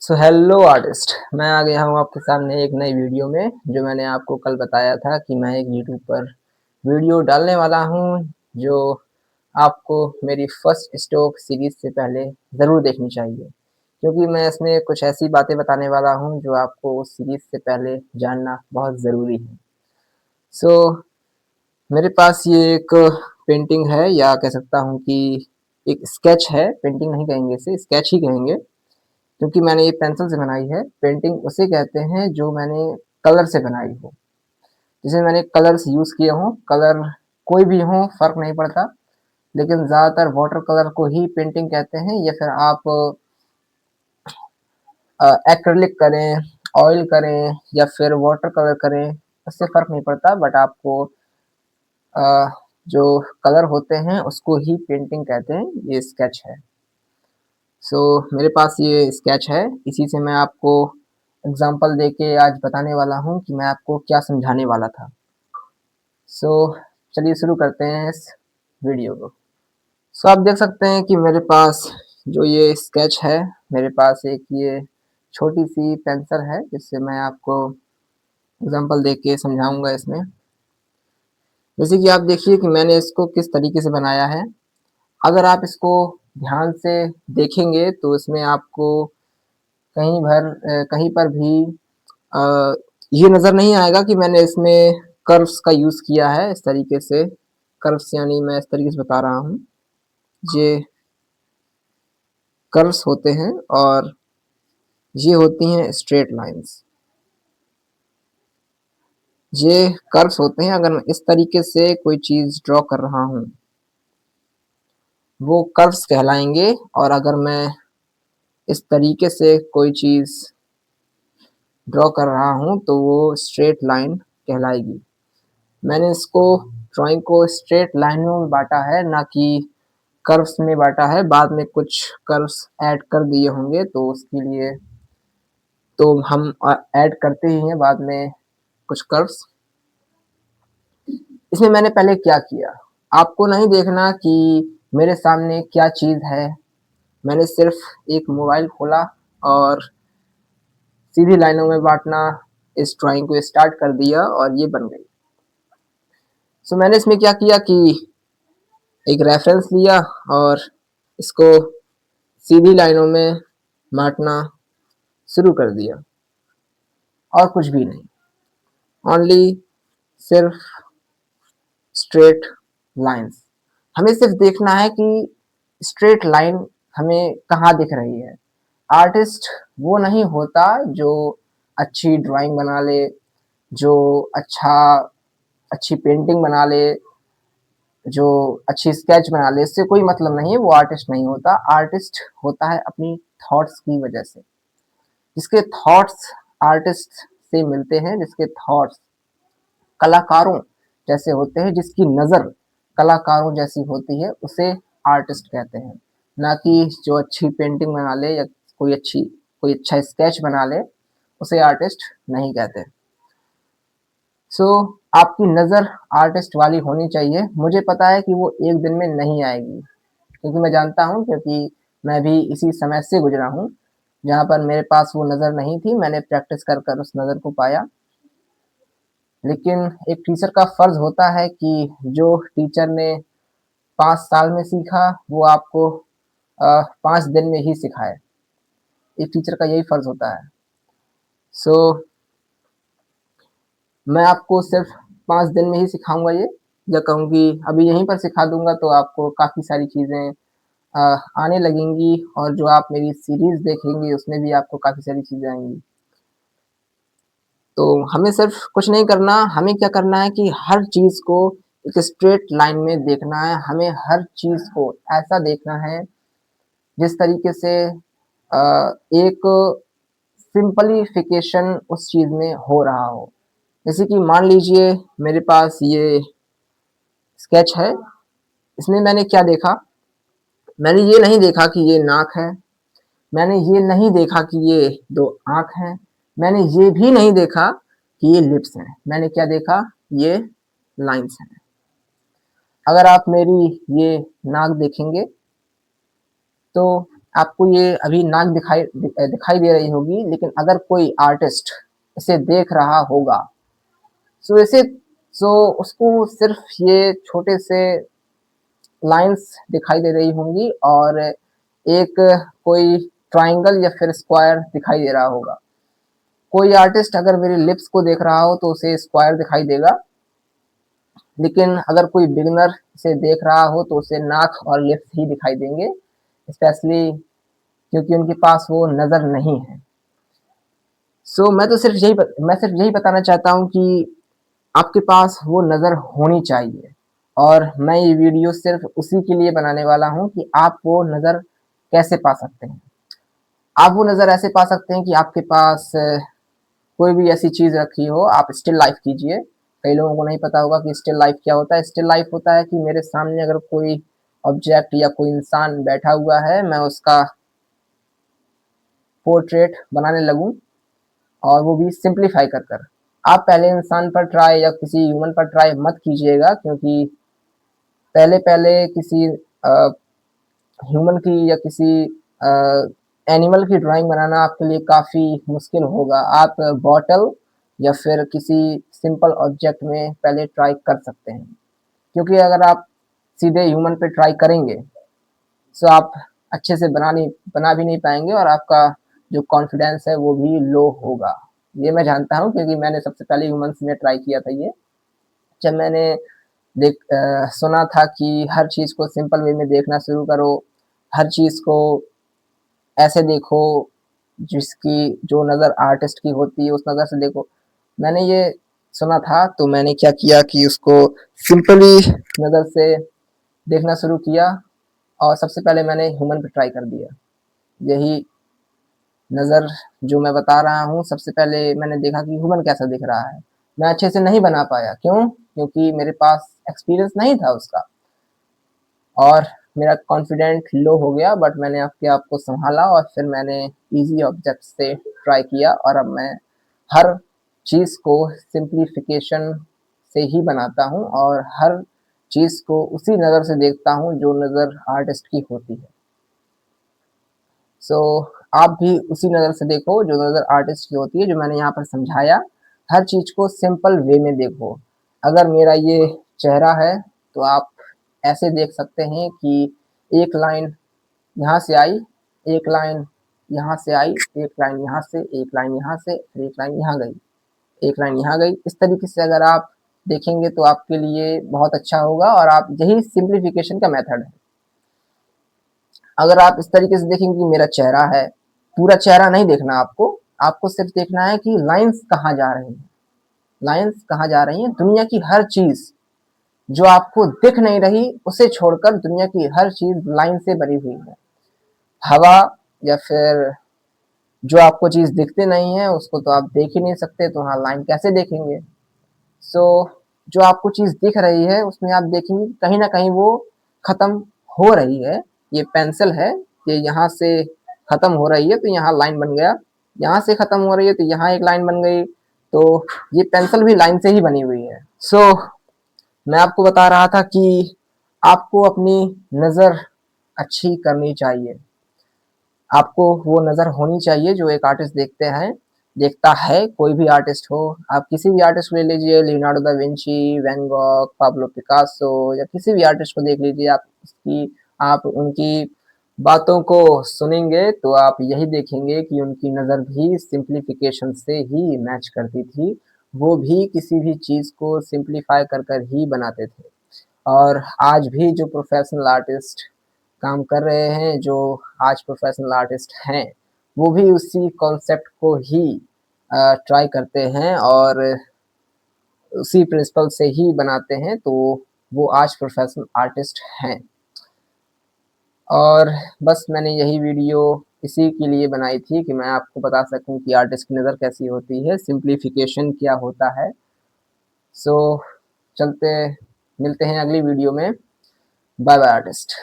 So hello artist, मैं आ गया हूँ आपके सामने एक नई वीडियो में। जो मैंने आपको कल बताया था कि मैं एक यूट्यूब पर वीडियो डालने वाला हूँ, जो आपको मेरी फर्स्ट स्टॉक सीरीज से पहले ज़रूर देखनी चाहिए, क्योंकि मैं इसमें कुछ ऐसी बातें बताने वाला हूँ जो आपको उस सीरीज से पहले जानना बहुत ज़रूरी है। सो मेरे पास ये एक पेंटिंग है, या कह सकता हूँ कि एक स्केच है। पेंटिंग नहीं कहेंगे, इसे स्केच ही कहेंगे, क्योंकि मैंने ये पेंसिल से बनाई है। पेंटिंग उसे कहते हैं जो मैंने कलर से बनाई हो, जिसमें मैंने कलर्स यूज़ किए हों। कलर कोई भी हो, फ़र्क नहीं पड़ता, लेकिन ज़्यादातर वाटर कलर को ही पेंटिंग कहते हैं, या फिर आप एक्रिलिक करें, ऑयल करें, या फिर वाटर कलर करें, उससे फ़र्क नहीं पड़ता। बट आपको अ, जो कलर होते हैं उसको ही पेंटिंग कहते हैं। ये स्केच है। सो मेरे पास ये स्केच है, इसी से मैं आपको एग्ज़ाम्पल देके आज बताने वाला हूँ कि मैं आपको क्या समझाने वाला था। सो चलिए शुरू करते हैं इस वीडियो को। सो आप देख सकते हैं कि मेरे पास जो ये स्केच है, मेरे पास एक ये छोटी-सी पेंसिल है, जिससे मैं आपको एग्ज़ाम्पल देके समझाऊँगा इसमें। जैसे कि आप देखिए कि मैंने इसको किस तरीके से बनाया है। अगर आप इसको ध्यान से देखेंगे तो इसमें आपको कहीं पर भी अ, ये नज़र नहीं आएगा कि मैंने इसमें कर्व्स का यूज़ किया है इस तरीके से। कर्व्स यानी मैं इस तरीके से बता रहा हूँ, ये कर्व्स होते हैं और ये होती हैं स्ट्रेट लाइन्स। ये कर्व्स होते हैं। अगर मैं इस तरीके से कोई चीज़ ड्रॉ कर रहा हूँ, वो कर्व्स कहलाएँगे, और अगर मैं इस तरीके से कोई चीज़ ड्रॉ कर रहा हूँ तो वो स्ट्रेट लाइन कहलाएगी। मैंने इसको ड्राइंग को स्ट्रेट लाइनों में बाँटा है, ना कि कर्व्स में बाँटा है। बाद में कुछ कर्व्स ऐड कर दिए होंगे, तो उसके लिए तो हम ऐड करते ही हैं बाद में कुछ कर्व्स। इसमें मैंने पहले क्या किया, आपको नहीं देखना कि मेरे सामने क्या चीज़ है। मैंने सिर्फ़ एक मोबाइल खोला और सीधी लाइनों में बाँटना इस ड्राइंग को स्टार्ट कर दिया, और ये बन गई। सो मैंने इसमें क्या किया कि एक रेफ़रेंस लिया और इसको सीधी लाइनों में बाँटना शुरू कर दिया, और कुछ भी नहीं। ओनली सिर्फ़ स्ट्रेट लाइन्स। हमें सिर्फ़ देखना है कि स्ट्रेट लाइन हमें कहाँ दिख रही है। आर्टिस्ट वो नहीं होता जो अच्छी ड्राइंग बना ले, जो अच्छी पेंटिंग बना ले, जो अच्छी स्केच बना ले, इससे कोई मतलब नहीं है, वो आर्टिस्ट नहीं होता। आर्टिस्ट होता है अपनी थॉट्स की वजह से। जिसके थॉट्स आर्टिस्ट से मिलते हैं, जिसके थॉट्स कलाकारों जैसे होते हैं, जिसकी नज़र कलाकारों जैसी होती है, उसे आर्टिस्ट कहते हैं। ना कि जो अच्छी पेंटिंग बना ले या कोई अच्छा स्केच बना ले, उसे आर्टिस्ट नहीं कहते। सो आपकी नज़र आर्टिस्ट वाली होनी चाहिए। मुझे पता है कि वो एक दिन में नहीं आएगी, क्योंकि मैं जानता हूँ, क्योंकि मैं भी इसी समय से गुज़रा हूँ, जहाँ पर मेरे पास वो नज़र नहीं थी। मैंने प्रैक्टिस कर कर उस नज़र को पाया। लेकिन एक टीचर का फ़र्ज़ होता है कि जो टीचर ने 5 साल में सीखा, वो आपको 5 दिन में ही सिखाए। एक टीचर का यही फ़र्ज़ होता है। सो मैं आपको सिर्फ़ 5 दिन में ही सिखाऊँगा ये, या कहूँ कि अभी यहीं पर सिखा दूँगा, तो आपको काफ़ी सारी चीज़ें अ, आने लगेंगी, और जो आप मेरी सीरीज़ देखेंगे उसमें भी आपको काफ़ी सारी चीज़ें आएँगी। तो हमें सिर्फ़ कुछ नहीं करना, हमें क्या करना है कि हर चीज़ को एक स्ट्रेट लाइन में देखना है। हमें हर चीज़ को ऐसा देखना है जिस तरीके से एक सिम्प्लिफ़िकेशन उस चीज़ में हो रहा हो। जैसे कि मान लीजिए मेरे पास ये स्केच है, इसमें मैंने क्या देखा? मैंने ये नहीं देखा कि ये नाक है, मैंने ये नहीं देखा कि ये 2 आँख हैं, मैंने ये भी नहीं देखा कि ये लिप्स हैं। मैंने क्या देखा? ये लाइन्स हैं। अगर आप मेरी ये नाक देखेंगे, तो आपको ये अभी नाक दिखाई दे रही होगी, लेकिन अगर कोई आर्टिस्ट इसे देख रहा होगा सो इसे सो उसको सिर्फ ये छोटे से लाइन्स दिखाई दे रही होंगी और एक कोई ट्रायंगल या फिर स्क्वायर दिखाई दे रहा होगा। कोई आर्टिस्ट अगर मेरे लिप्स को देख रहा हो तो उसे स्क्वायर दिखाई देगा, लेकिन अगर कोई बिगिनर इसे देख रहा हो तो उसे नाक और लिप्स ही दिखाई देंगे, स्पेशली क्योंकि उनके पास वो नज़र नहीं है। मैं सिर्फ यही बताना चाहता हूँ कि आपके पास वो नज़र होनी चाहिए, और मैं ये वीडियो सिर्फ उसी के लिए बनाने वाला हूँ कि आप वो नज़र कैसे पा सकते हैं। आप वो नज़र ऐसे पा सकते हैं कि आपके पास कोई भी ऐसी चीज़ रखी हो, आप स्टिल लाइफ कीजिए। कई लोगों को नहीं पता होगा कि स्टिल लाइफ क्या होता है। स्टिल लाइफ होता है कि मेरे सामने अगर कोई ऑब्जेक्ट या कोई इंसान बैठा हुआ है, मैं उसका पोर्ट्रेट बनाने लगूँ, और वो भी सिंप्लीफाई कर कर। आप पहले इंसान पर ट्राई या किसी ह्यूमन पर ट्राई मत कीजिएगा, क्योंकि पहले किसी ह्यूमन की या किसी एनिमल की ड्राइंग बनाना आपके लिए काफ़ी मुश्किल होगा। आप बॉटल या फिर किसी सिंपल ऑब्जेक्ट में पहले ट्राई कर सकते हैं, क्योंकि अगर आप सीधे ह्यूमन पे ट्राई करेंगे तो आप अच्छे से बना भी नहीं पाएंगे, और आपका जो कॉन्फिडेंस है वो भी लो होगा। ये मैं जानता हूँ, क्योंकि मैंने सबसे पहले ह्यूमन्स में ट्राई किया था ये। जब मैंने सुना था कि हर चीज़ को सिंपल वे में देखना शुरू करो, हर चीज़ को ऐसे देखो जिसकी जो नज़र आर्टिस्ट की होती है उस नज़र से देखो। मैंने ये सुना था, तो मैंने क्या किया कि उसको सिंपली नज़र से देखना शुरू किया, और सबसे पहले मैंने ह्यूमन पे ट्राई कर दिया। यही नज़र जो मैं बता रहा हूँ, सबसे पहले मैंने देखा कि ह्यूमन कैसा दिख रहा है। मैं अच्छे से नहीं बना पाया, क्यों? क्योंकि मेरे पास एक्सपीरियंस नहीं था उसका, और मेरा कॉन्फिडेंट लो हो गया। बट मैंने अपने आप को सँभाला, और फिर मैंने ईज़ी ऑब्जेक्ट से ट्राई किया, और अब मैं हर चीज़ को सिंप्लीफिकेशन से ही बनाता हूँ, और हर चीज़ को उसी नज़र से देखता हूँ जो नज़र आर्टिस्ट की होती है। सो आप भी उसी नज़र से देखो जो नज़र आर्टिस्ट की होती है, जो मैंने यहाँ पर समझाया। हर चीज़ को सिंपल वे में देखो। अगर मेरा ये चेहरा है, तो आप ऐसे देख सकते हैं कि एक लाइन यहाँ से आई, एक लाइन यहाँ से आई, एक लाइन यहाँ से, एक लाइन यहाँ से, फिर एक लाइन यहाँ गई, एक लाइन यहाँ गई। इस तरीके से अगर आप देखेंगे तो आपके लिए बहुत अच्छा होगा, और आप यही सिंप्लीफिकेशन का मेथड है। अगर आप इस तरीके से देखेंगे कि मेरा चेहरा है, पूरा चेहरा नहीं देखना आपको, आपको सिर्फ देखना है कि लाइन्स कहाँ जा रही हैं, लाइन्स कहाँ जा रही हैं। दुनिया की हर चीज़ जो आपको दिख नहीं रही, उसे छोड़कर दुनिया की हर चीज़ लाइन से बनी हुई है। हवा या फिर जो आपको चीज़ दिखते नहीं है, उसको तो आप देख ही नहीं सकते, तो वहाँ लाइन कैसे देखेंगे? सो जो आपको चीज़ दिख रही है, उसमें आप देखेंगे कहीं न कहीं वो ख़त्म हो रही है। ये पेंसिल है, ये यहाँ से ख़त्म हो रही है, तो यहाँ लाइन बन गया। यहाँ से ख़त्म हो रही है, तो यहाँ एक लाइन बन गई। तो ये पेंसिल भी लाइन से ही बनी हुई है। सो मैं आपको बता रहा था कि आपको अपनी नज़र अच्छी करनी चाहिए। आपको वो नज़र होनी चाहिए जो एक आर्टिस्ट देखता है, कोई भी आर्टिस्ट हो। आप किसी भी आर्टिस्ट को ले लीजिए, Leonardo da Vinci, Van Gogh, Pablo Picasso, या किसी भी आर्टिस्ट को देख लीजिए। आप उनकी बातों को सुनेंगे तो आप यही देखेंगे कि उनकी नज़र भी सिंप्लीफिकेशन से ही मैच करती थी। वो भी किसी भी चीज़ को सिंप्लीफाई कर कर ही बनाते थे। और आज भी जो प्रोफेशनल आर्टिस्ट काम कर रहे हैं, जो आज प्रोफेशनल आर्टिस्ट हैं, वो भी उसी कॉन्सेप्ट को ही ट्राई करते हैं, और उसी प्रिंसिपल से ही बनाते हैं, तो वो आज प्रोफेशनल आर्टिस्ट हैं। और बस मैंने यही वीडियो इसी के लिए बनाई थी कि मैं आपको बता सकूं कि आर्टिस्ट की नज़र कैसी होती है, सिंप्लीफिकेशन क्या होता है। सो चलते मिलते हैं अगली वीडियो में। Bye bye artist.